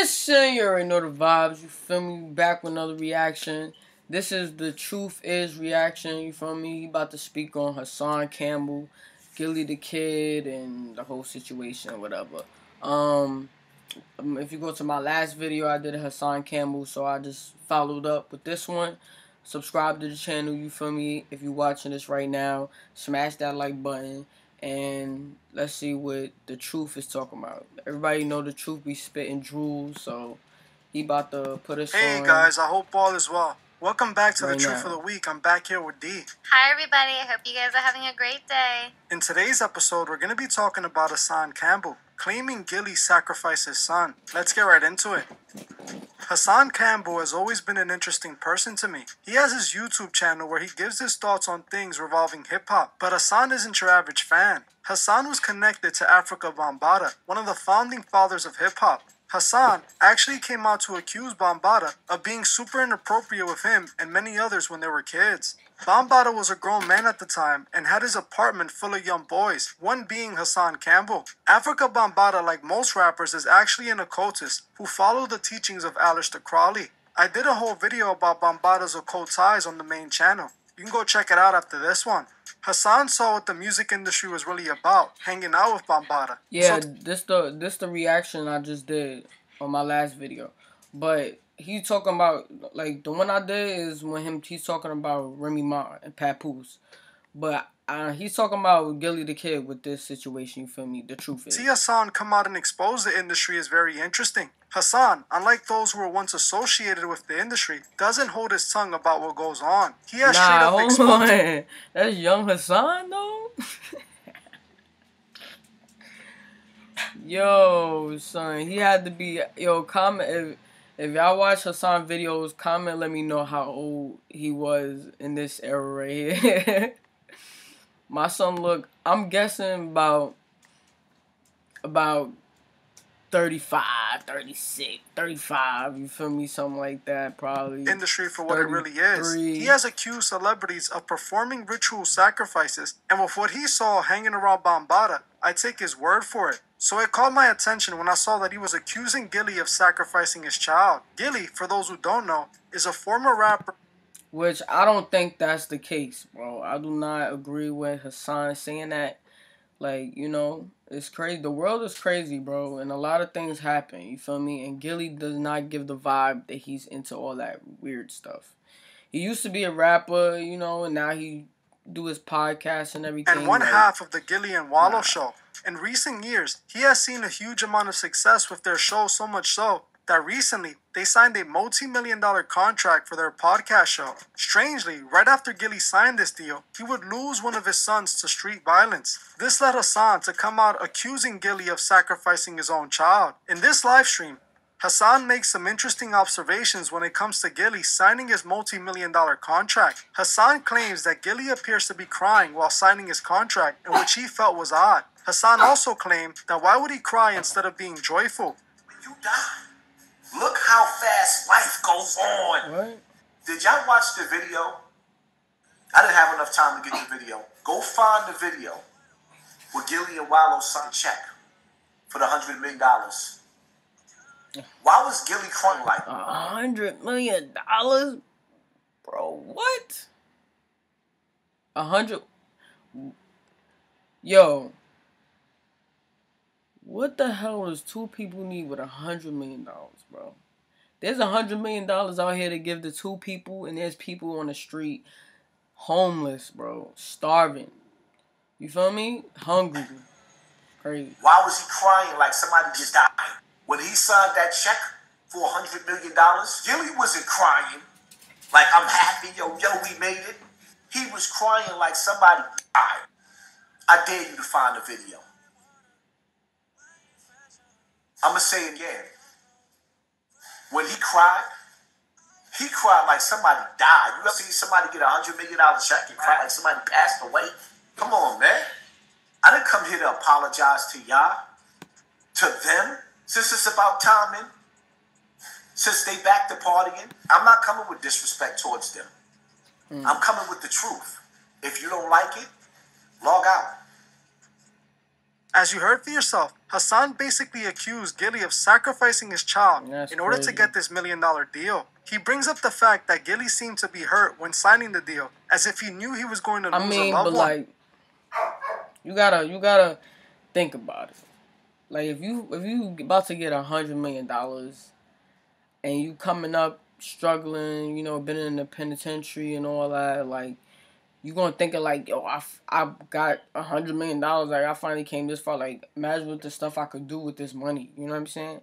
Listen, you already know the vibes, you feel me? Back with another reaction. This is the Truth Is reaction, you feel me? He about to speak on Hassan Campbell, Gilliedakid, and the whole situation, whatever. If you go to my last video, I did a Hassan Campbell, so I just followed up with this one. Subscribe to the channel, you feel me? If you're watching this right now, smash that like button. And let's see what the truth is talking about. Everybody know the truth be spitting drool, so he about to put us on. Hey guys, I hope all is well. Welcome back to the Truth of the Week. I'm back here with D. Hi everybody, I hope you guys are having a great day. In today's episode, we're going to be talking about Hassan Campbell, claiming Gilly sacrificed his son. Let's get right into it. Hassan Campbell has always been an interesting person to me. He has his YouTube channel where he gives his thoughts on things revolving hip-hop, but Hassan isn't your average fan. Hassan was connected to Afrika Bambaataa, one of the founding fathers of hip-hop. Hassan actually came out to accuse Bambaataa of being super inappropriate with him and many others when they were kids. Bambaataa was a grown man at the time and had his apartment full of young boys, one being Hassan Campbell. Afrika Bambaataa, like most rappers, is actually an occultist who followed the teachings of Aleister Crowley. I did a whole video about Bambaataa's occult ties on the main channel. You can go check it out after this one. Hassan saw what the music industry was really about, hanging out with Bambaataa. Yeah, this the reaction I just did on my last video. But he talking about, like, the one I did is when he's talking about Remy Ma and Papoose. But he's talking about Gilliedakid with this situation, you feel me? The truth is. See Hassan come out and expose the industry is very interesting. Hassan, unlike those who were once associated with the industry, doesn't hold his tongue about what goes on. He has straight up exposed. That's young Hassan, though? Yo, son, he had to be... Yo, comment... If y'all watch Hassan videos, comment, let me know how old he was in this era right here. My son look, I'm guessing about 35, 36, 35, you feel me? Something like that, probably. Industry for what it really is. He has accused celebrities of performing ritual sacrifices, and with what he saw hanging around Bambaataa, I take his word for it. So it caught my attention when I saw that he was accusing Gilly of sacrificing his child. Gilly, for those who don't know, is a former rapper. Which I don't think that's the case, bro. I do not agree with Hassan saying that. Like, you know, it's crazy. The world is crazy, bro. And a lot of things happen, you feel me? And Gilly does not give the vibe that he's into all that weird stuff. He used to be a rapper, you know, and now he do his podcast and everything. And one half of the Gilly and Wallow show. In recent years, he has seen a huge amount of success with their show, so much so that recently they signed a multi-million-dollar contract for their podcast show. Strangely, right after Gilly signed this deal, he would lose one of his sons to street violence. This led Hassan to come out accusing Gilly of sacrificing his own child. In this live stream, Hassan makes some interesting observations when it comes to Gilly signing his multi-million-dollar contract. Hassan claims that Gilly appears to be crying while signing his contract, and which he felt was odd. Hassan also claimed that why would he cry instead of being joyful? When you die, look how fast life goes on. What? Did y'all watch the video? I didn't have enough time to get the video. Go find the video where Gilly and Wallow signed a check for the $100 million. Why was Gilly crying like $100 million? Bro, what? 100? Yo. What the hell does two people need with $100 million, bro? There's $100 million out here to give to two people, and there's people on the street, homeless, bro, starving. You feel me? Hungry. Crazy. Why was he crying like somebody just died? When he signed that check for $100 million, Gilly wasn't crying like, I'm happy, yo, we made it. He was crying like somebody died. I dare you to find the video. I'm going to say it again. When he cried like somebody died. You ever see somebody get a $100 million check and cry like somebody passed away? Come on, man. I didn't come here to apologize to y'all, to them, since it's about timing, since they back to partying. I'm not coming with disrespect towards them. I'm coming with the truth. If you don't like it, log out. As you heard for yourself, Hassan basically accused Gilly of sacrificing his child That's in order to crazy. get this $1 million deal. He brings up the fact that Gilly seemed to be hurt when signing the deal, as if he knew he was going to lose a loved but one. like, you gotta think about it. Like, if you about to get $100 million and you coming up struggling, you know, been in the penitentiary and all that, like, you gonna think of like, yo, I got $100 million. Like, I finally came this far. Like, imagine what the stuff I could do with this money. You know what I'm saying?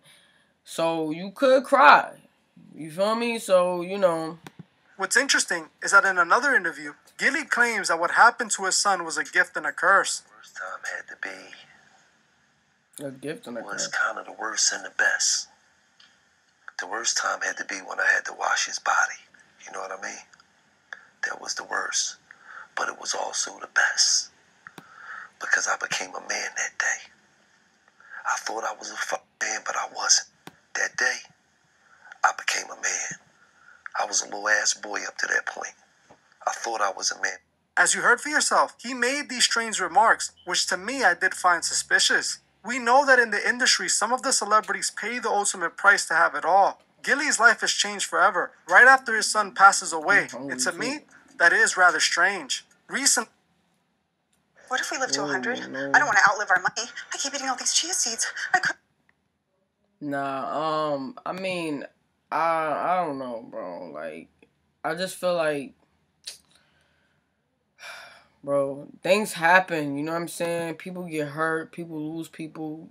So you could cry. You feel me? So, you know. What's interesting is that in another interview, Gilly claims that what happened to his son was a gift and a curse. Worst time had to be A gift and a was curse. kind of the worst and the best. The worst time had to be when I had to wash his body. You know what I mean? That was the worst. But it was also the best. Because I became a man that day. I thought I was a man, but I wasn't. That day, I became a man. I was a little ass boy up to that point. I thought I was a man. As you heard for yourself, he made these strange remarks, which to me I did find suspicious. We know that in the industry, some of the celebrities pay the ultimate price to have it all. Gilly's life has changed forever, right after his son passes away, and to me, that is rather strange. Recently, what if we live to 100? No. I don't want to outlive our money. I keep eating all these chia seeds. I could. Nah, I mean, I don't know, bro. Like, I just feel like, bro, things happen, you know what I'm saying? People get hurt, people lose people.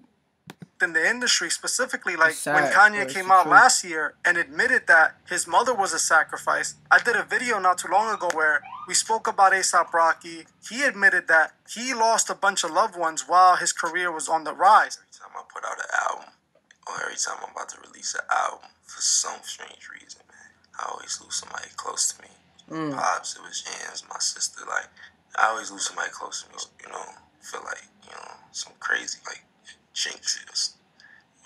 in the industry, specifically like It's sad, when Kanye but it's came the out truth. last year and admitted that his mother was a sacrifice. I did a video not too long ago where we spoke about A$AP Rocky. He admitted that he lost a bunch of loved ones while his career was on the rise. Every time I put out an album, or every time I'm about to release an album, for some strange reason, man, I always lose somebody close to me. Pops, it was Jams, my sister, like, I always lose somebody close to me, you know, feel like, you know, some crazy, like, jinxes,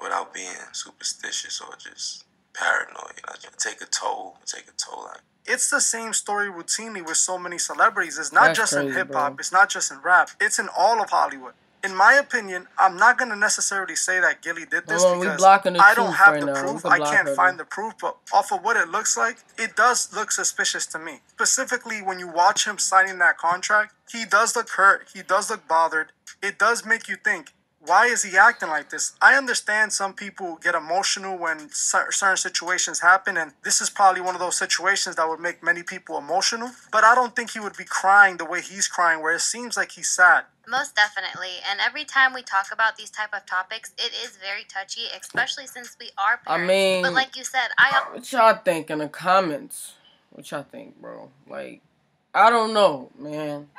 without being superstitious or just paranoid. Like, take a toll, like. It's the same story routinely with so many celebrities. It's not That's just in crazy, hip-hop. bro. It's not just in rap. It's in all of Hollywood. In my opinion, I'm not going to necessarily say that Gilly did this Hold on, we because blocking the I don't truth have right the now. We proof. can I block can't her, find though. the proof, but off of what it looks like, it does look suspicious to me. Specifically, when you watch him signing that contract, he does look hurt. He does look bothered. It does make you think, why is he acting like this? I understand some people get emotional when certain situations happen, and this is probably one of those situations that would make many people emotional, but I don't think he would be crying the way he's crying, where it seems like he's sad. Most definitely. And every time we talk about these type of topics, it is very touchy, especially since we are I parents. mean, but like you said, I what y'all think in the comments? What y'all think, bro? Like, I don't know, man.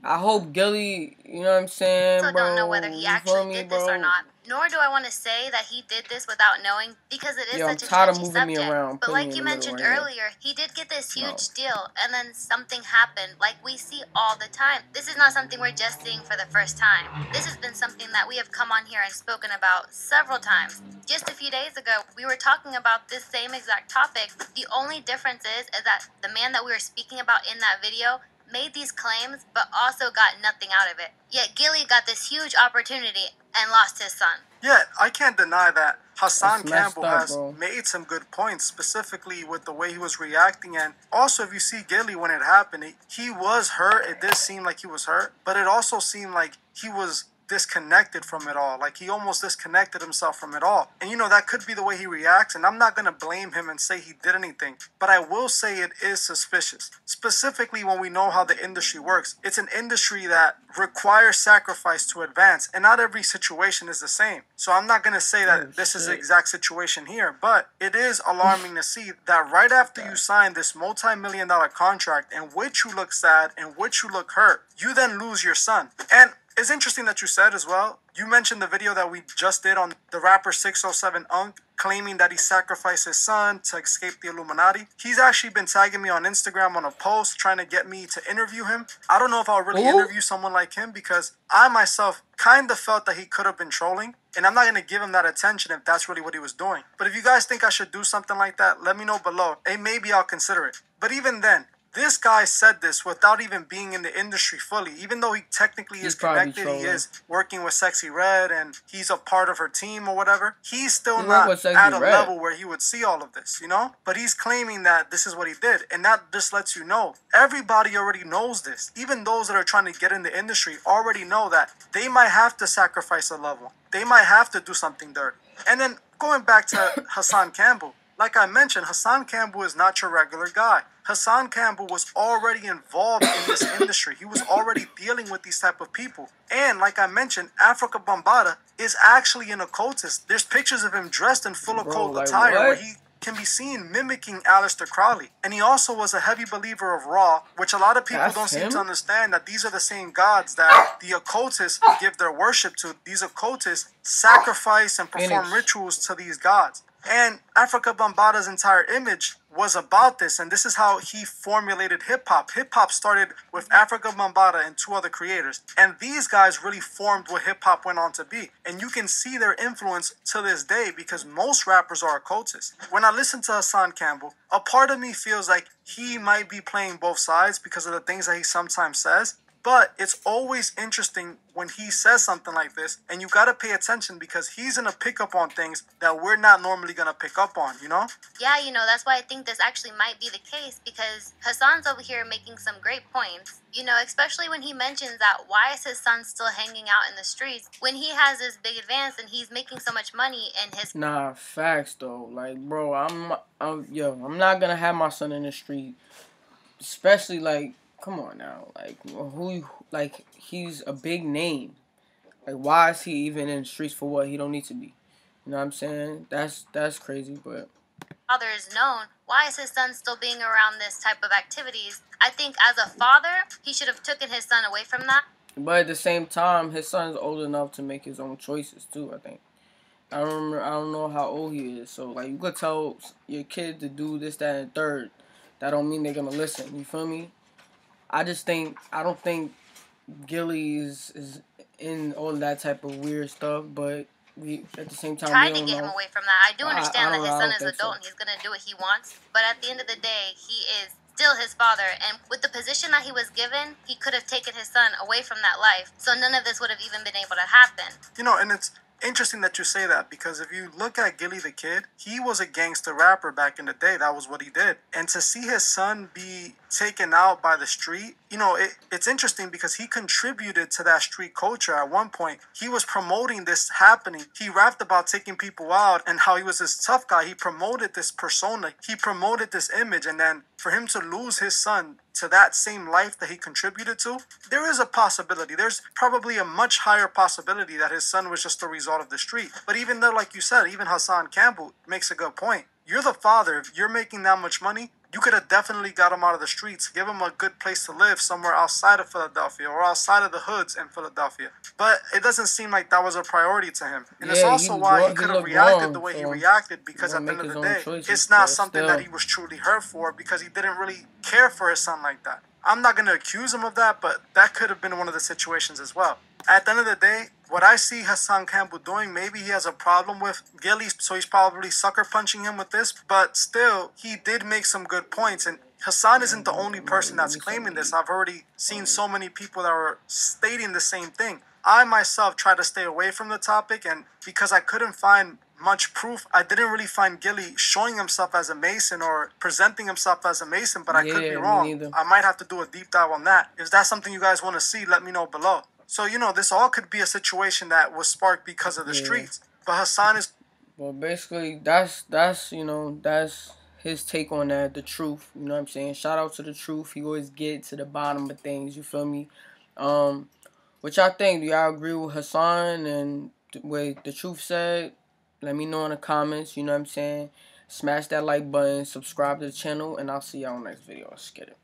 I hope Gilly, you know what I'm saying, also bro? don't know whether he You actually feel me, did this bro? or not. Nor do I want to say that he did this without knowing, because it is Yo, I'm such a tired of touchy moving me subject. around, But putting like me you in the middle mentioned right here. earlier, he did get this No. huge deal, and then something happened, like we see all the time. This is not something we're just seeing for the first time. This has been something that we have come on here and spoken about several times. Just a few days ago, we were talking about this same exact topic. The only difference is that the man that we were speaking about in that video made these claims, but also got nothing out of it. Yet Gilly got this huge opportunity and lost his son. Yeah, I can't deny that Hassan That's messed Campbell up, has bro. made some good points, specifically with the way he was reacting. And also, if you see Gilly when it happened, he was hurt. It did seem like he was hurt, but it also seemed like he was disconnected from it all. Like, he almost disconnected himself from it all. And you know, that could be the way he reacts, and I'm not going to blame him and say he did anything, but I will say it is suspicious, specifically when we know how the industry works. It's an industry that requires sacrifice to advance, and not every situation is the same. So I'm not going to say that this is the shit. exact situation here, but it is alarming to see that right after you sign this multi-million-dollar contract in which you look sad, in which you look hurt, you then lose your son. And it's interesting that you said as well, you mentioned the video that we just did on the rapper 607 Unk, claiming that he sacrificed his son to escape the Illuminati. He's actually been tagging me on Instagram on a post trying to get me to interview him. I don't know if I'll really Who? interview someone like him because I myself kind of felt that he could have been trolling, and I'm not going to give him that attention if that's really what he was doing. But if you guys think I should do something like that, let me know below, and maybe I'll consider it. But even then, This guy said this without even being in the industry fully. Even though he technically is connected, he is working with Sexy Red and he's a part of her team or whatever. He's still not at a level where he would see all of this, you know? But he's claiming that this is what he did. And that just lets you know, everybody already knows this. Even those that are trying to get in the industry already know that they might have to sacrifice a loved one. They might have to do something dirty. And then going back to Hassan Campbell, like I mentioned, Hassan Campbell is not your regular guy. Hassan Campbell was already involved in this industry. He was already dealing with these type of people. And like I mentioned, Africa Bambaataa is actually an occultist. There's pictures of him dressed in full occult attire where he can be seen mimicking Aleister Crowley. And he also was a heavy believer of Ra, which a lot of people don't seem to understand, that these are the same gods that the occultists give their worship to. These occultists sacrifice and perform rituals to these gods. And Africa Bambaataa's entire image was about this, and this is how he formulated hip-hop. Hip-hop started with Africa Bambaataa and 2 other creators, and these guys really formed what hip-hop went on to be. And you can see their influence to this day because most rappers are occultists. When I listen to Hassan Campbell, a part of me feels like he might be playing both sides because of the things that he sometimes says. But it's always interesting when he says something like this, and you got to pay attention because he's going to pick up on things that we're not normally going to pick up on, you know? Yeah, you know, that's why I think this actually might be the case, because Hassan's over here making some great points, you know, especially when he mentions that why is his son still hanging out in the streets when he has this big advance and he's making so much money and his... Nah, facts though. Like, bro, I'm not going to have my son in the street, especially like, come on now, like he's a big name. Like, why is he even in the streets for what? He don't need to be. You know what I'm saying? That's crazy, but father is known. Why is his son still being around this type of activities? I think as a father, he should have taken his son away from that. But at the same time, his son's old enough to make his own choices too, I think. I don't know how old he is. So like, you could tell your kid to do this, that, and third. That don't mean they're gonna listen. You feel me? I don't think Gilly is in all that type of weird stuff, but at the same time, trying to get him away from that. I do understand that his son is adult and he's gonna do what he wants, but at the end of the day, he is still his father, and with the position that he was given, he could have taken his son away from that life, so none of this would have even been able to happen. You know, and it's interesting that you say that, because if you look at Gilliedakid, he was a gangster rapper back in the day. That was what he did. And to see his son be taken out by the street, you know, it's interesting because he contributed to that street culture. At one point, he was promoting this happening. He rapped about taking people out and how he was this tough guy. He promoted this persona. He promoted this image. And then for him to lose his son to that same life that he contributed to, there is a possibility. There's probably a much higher possibility that his son was just a result of the street. But even though, like you said, even Hassan Campbell makes a good point. You're the father. If you're making that much money, you could have definitely got him out of the streets, give him a good place to live somewhere outside of Philadelphia or outside of the hoods in Philadelphia. But it doesn't seem like that was a priority to him. And it's also why he could have reacted the way he reacted, because at the end of the day, it's not something that he was truly hurt for, because he didn't really care for his son like that. I'm not going to accuse him of that, but that could have been one of the situations as well. At the end of the day, what I see Hassan Campbell doing, maybe he has a problem with Gilly, so he's probably sucker punching him with this, but still, he did make some good points, and Hassan isn't the only person that's claiming this. I've already seen so many people that were stating the same thing. I myself tried to stay away from the topic, and because I couldn't find much proof, I didn't really find Gilly showing himself as a Mason or presenting himself as a Mason, but I could be wrong. I might have to do a deep dive on that. If that's something you guys want to see, let me know below. So, you know, this all could be a situation that was sparked because of the streets. But Hassan is... Well, basically, that's you know, that's his take on that, the truth. You know what I'm saying? Shout out to the truth. He always get to the bottom of things, you feel me? What y'all think? Do y'all agree with Hassan and what the truth said? Let me know in the comments, you know what I'm saying? Smash that like button, subscribe to the channel, and I'll see y'all in the next video. Let's get it.